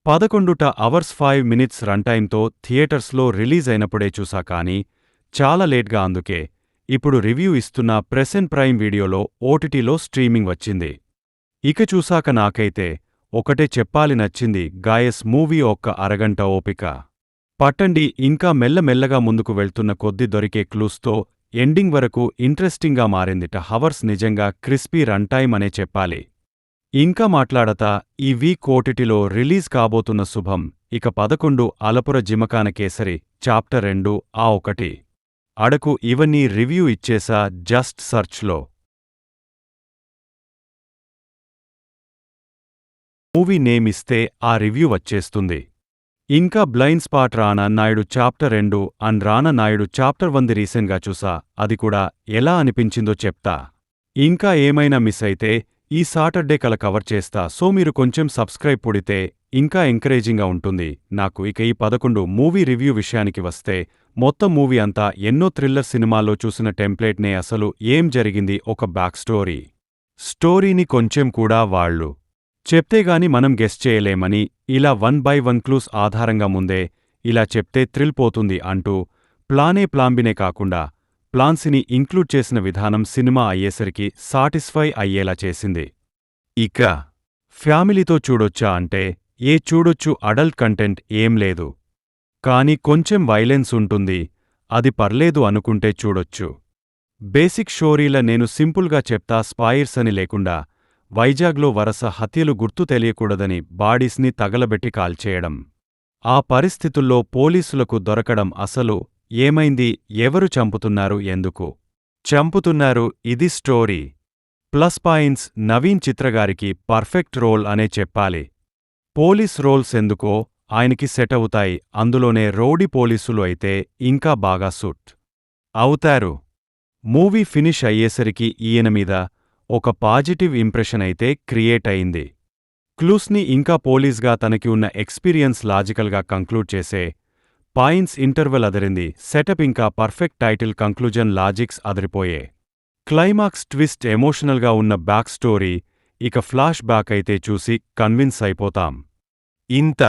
11 hours 5 minutes run టైంతో థియేటర్స్లో release అయినప్పుడే చూసా కానీ చాలా లేట్గా అందుకే ఇప్పుడు రివ్యూ ఇస్తున్న ప్రెసెంట్ ప్రైమ్ వీడియోలో ఓటీటీలో స్ట్రీమింగ్ వచ్చింది. ఇక చూసాక నాకైతే ఒకటే చెప్పాలి, నచ్చింది. గాయస్ మూవీ ఒక్క అరగంట ఓపిక పట్టండి. ఇంకా మెల్లమెల్లగా ముందుకు వెళ్తున్న కొద్ది దొరికే క్లూస్తో ఎండింగ్ వరకు ఇంట్రెస్టింగ్గా మారిందిట. హవర్స్ నిజంగా క్రిస్పీ రన్ టైమ్ అనే చెప్పాలి. ఇంకా మాట్లాడతా ఈ వీక్ ఓటీటీలో రిలీజ్ కాబోతున్న శుభం, ఇక 11 అలపుర జిమకాన కేసరి, చాప్టర్ 2 ఆ 1 అడకు ఇవన్నీ రివ్యూ ఇచ్చేసా జస్ట్ సర్చ్లో. మూవీ నేమ్ ఇస్తే ఆ రివ్యూ వచ్చేస్తుంది. ఇంకా blind spot Rana Naidu chapter 2 and Rana Naidu chapter 1 రీసెంట్గా చూసా, అది కూడా ఎలా అనిపించిందో చెప్తా. ఇంకా ఏమైనా మిస్ అయితే ఈ సాటర్డే కల కవర్ చేస్తా. సో మీరు కొంచెం సబ్స్క్రైబ్ పుడితే ఇంకా ఎంకరేజింగ్గా ఉంటుంది నాకు. ఇక ఈ 11 మూవీ రివ్యూ విషయానికి వస్తే మొత్తం మూవీ అంతా ఎన్నో థ్రిల్లర్ సినిమాల్లో చూసిన టెంప్లేట్నే. అసలు ఏం జరిగింది, ఒక బ్యాక్ స్టోరీని కొంచెం కూడా వాళ్ళు చెప్తేగాని మనం గెస్ చేయలేమని ఇలా 1 by 1 క్లూస్ ఆధారంగా ముందే ఇలా చెప్తే థ్రిల్ పోతుంది అంటూ ప్లాంబినే కాకుండా ప్లాన్స్ని ఇంక్లూడ్ చేసిన విధానం సినిమా అయ్యేసరికి సాటిస్ఫై అయ్యేలా చేసింది. ఇక ఫ్యామిలీతో చూడొచ్చా అంటే చూడొచ్చు. అడల్ట్ కంటెంట్ ఏం లేదు, కానీ కొంచెం వైలెన్స్ ఉంటుంది, అది పర్లేదు అనుకుంటే చూడొచ్చు. బేసిక్ స్టోరీలా నేను సింపుల్గా చెప్తా. స్పాయిర్స్ అని లేకుండా వైజాగ్లో వరస హత్యలు గుర్తు తెలియకూడదని బాడీస్ని తగలబెట్టి కాల్చేయడం, ఆ పరిస్థితుల్లో పోలీసులకు దొరకడం, అసలు ఏమైంది, ఎవరు చంపుతున్నారు, ఎందుకు చంపుతున్నారు, ఇది స్టోరీ. ప్లస్ పాయింట్స్ నవీన్ చిత్రగారికి పర్ఫెక్ట్ రోల్ అనే చెప్పాలి. పోలీస్ రోల్స్ ఎందుకో ఆయనకి సెట్ అవుతాయి, అందులోనే రౌడీ పోలీసులు అయితే ఇంకా బాగా సూట్ అవుతారు. మూవీ ఫినిష్ అయ్యేసరికి ఈయన మీద ఒక పాజిటివ్ ఇంప్రెషన్ అయితే క్రియేట్ అయింది. క్లూస్ని ఇంకా పోలీస్గా తనకి ఉన్న ఎక్స్పీరియన్స్ లాజికల్గా కంక్లూడ్ చేసే పాయింట్స్ ఇంటర్వెల్ అదిరింది. సెటప్ ఇంకా పర్ఫెక్ట్ టైటిల్, కంక్లూజన్ లాజిక్స్ అదిరిపోయే. క్లైమాక్స్ ట్విస్ట్, ఎమోషనల్గా ఉన్న బ్యాక్ స్టోరీ, ఇక ఫ్లాష్ బ్యాక్ అయితే చూసి కన్విన్స్ అయిపోతాం. ఇంత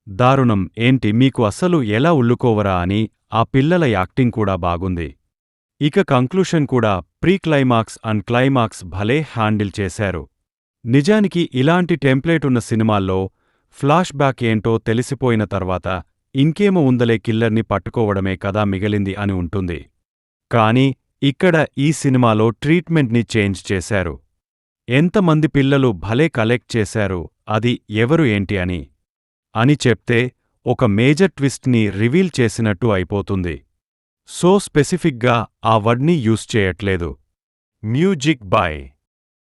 దారుణం ఏంటి, మీకు అస్సలు ఎలా ఉల్లుకోవరా అని. ఆ పిల్లల యాక్టింగ్ కూడా బాగుంది. ఇక కంక్లూషన్ కూడా ప్రీ క్లైమాక్స్ అండ్ క్లైమాక్స్ భలే హ్యాండిల్ చేశారు. నిజానికి ఇలాంటి టెంప్లేట్ ఉన్న సినిమాల్లో ఫ్లాష్ బ్యాక్ ఏంటో తెలిసిపోయిన తర్వాత ఇంకేమో ఉందలే, కిల్లర్ని పట్టుకోవడమే కదా మిగిలింది అని ఉంటుంది. కానీ ఇక్కడ ఈ సినిమాలో ట్రీట్మెంట్ని చేంజ్ చేశారు. ఎంతమంది పిల్లలు భలే కలెక్ట్ చేశారు, అది ఎవరు ఏంటి అని చెప్తే ఒక మేజర్ ట్విస్ట్ని రివీల్ చేసినట్టు అయిపోతుంది. సో స్పెసిఫిక్గా ఆ వర్డ్ని యూస్ చేయట్లేదు. మ్యూజిక్ బై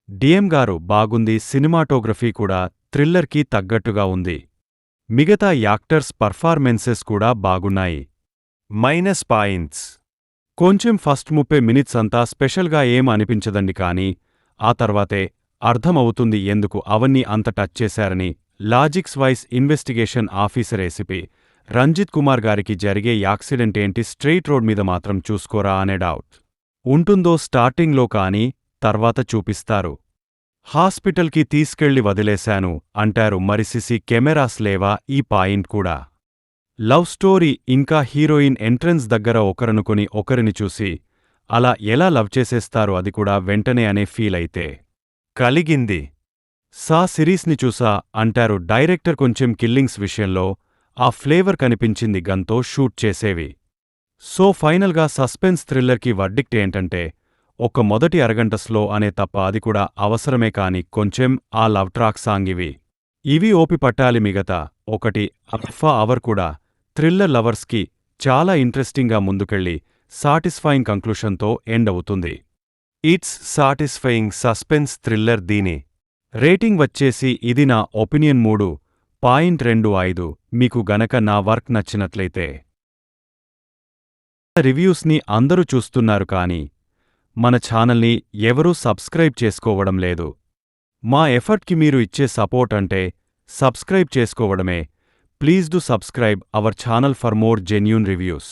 డిఎం గారు బాగుంది. సినిమాటోగ్రఫీ కూడా థ్రిల్లర్కి తగ్గట్టుగా ఉంది. మిగతా యాక్టర్స్ పర్ఫార్మెన్సెస్ కూడా బాగున్నాయి. మైనస్ పాయింట్స్ కొంచెం ఫస్ట్ 30 మినిట్స్ అంతా స్పెషల్గా ఏం అనిపించదండి, కానీ ఆ తర్వాతే అర్థమవుతుంది ఎందుకు అవన్నీ అంత టచ్ చేశారని. లాజిక్స్ వైస్ investigation officer ACP Ranjith Kumar గారికి జరిగే యాక్సిడెంట్ ఏంటి, స్ట్రెయిట్ రోడ్ మీద మాత్రం చూసుకోరా అనే డౌట్ ఉంటుందో స్టార్టింగ్లో, కానీ తర్వాత చూపిస్తారు. హాస్పిటల్కి తీసుకెళ్లి వదిలేశాను అంటారు, మరి సిసి కెమెరాస్ లేవా, ఈ పాయింట్ కూడా. లవ్ స్టోరీ ఇంకా హీరోయిన్ ఎంట్రన్స్ దగ్గర ఒకరనుకొని ఒకరిని చూసి అలా ఎలా లవ్ చేసేస్తారు, అది కూడా వెంటనే అనే ఫీల్ అయితే కలిగింది. సా సిరీస్ని చూసా అంటారు డైరెక్టర్, కొంచెం కిల్లింగ్స్ విషయంలో ఆ ఫ్లేవర్ కనిపించింది గన్తో షూట్ చేసేవి. సో ఫైనల్గా సస్పెన్స్ థ్రిల్లర్కి వర్డిక్ట్ ఏంటంటే ఒక మొదటి అరగంట స్లో అనే తప్ప, అది కూడా అవసరమే, కానీ కొంచెం ఆ లవ్ ట్రాక్ సాంగ్ ఇవి ఓపి పట్టాలి. మిగతా 1.5 అవర్ కూడా థ్రిల్లర్ లవర్స్కి చాలా ఇంట్రెస్టింగ్గా ముందుకెళ్ళి సాటిస్ఫైయింగ్ కంక్లూషన్తో ఎండ్ అవుతుంది. It's satisfying suspense thriller. దీని రేటింగ్ వచ్చేసి, ఇది నా ఒపీనియన్ 3.25. మీకు గనక నా వర్క్ నచ్చినట్లయితే. రివ్యూస్ని అందరూ చూస్తున్నారు కానీ మన ఛానల్ని ఎవరూ సబ్స్క్రైబ్ చేసుకోవడం లేదు. మా ఎఫర్ట్కి మీరు ఇచ్చే సపోర్ట్ అంటే సబ్స్క్రైబ్ చేసుకోవడమే. Please do subscribe our channel for more genuine reviews.